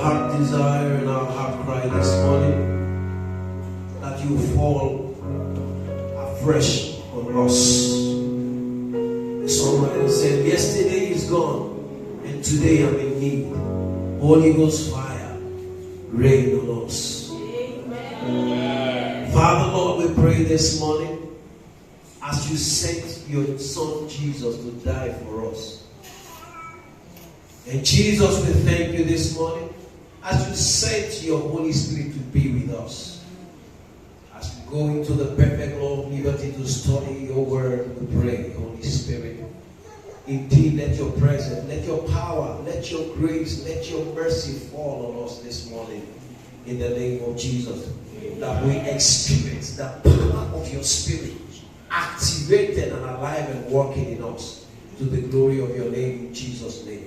heart desire and our heart cry this morning that you fall afresh on us. The songwriter said, yesterday is gone and today I'm in need. Holy Ghost fire, rain on us. Amen. Father, Lord, we pray this morning as you sent your son Jesus to die for us. And Jesus, we thank you this morning as you sent your Holy Spirit to be with us. As we go into the perfect law of liberty to study your word, we pray, Holy Spirit. Indeed, let your presence, let your power, let your grace, let your mercy fall on us this morning. In the name of Jesus. That we experience the power of your Spirit activated and alive and working in us. To the glory of your name, in Jesus' name.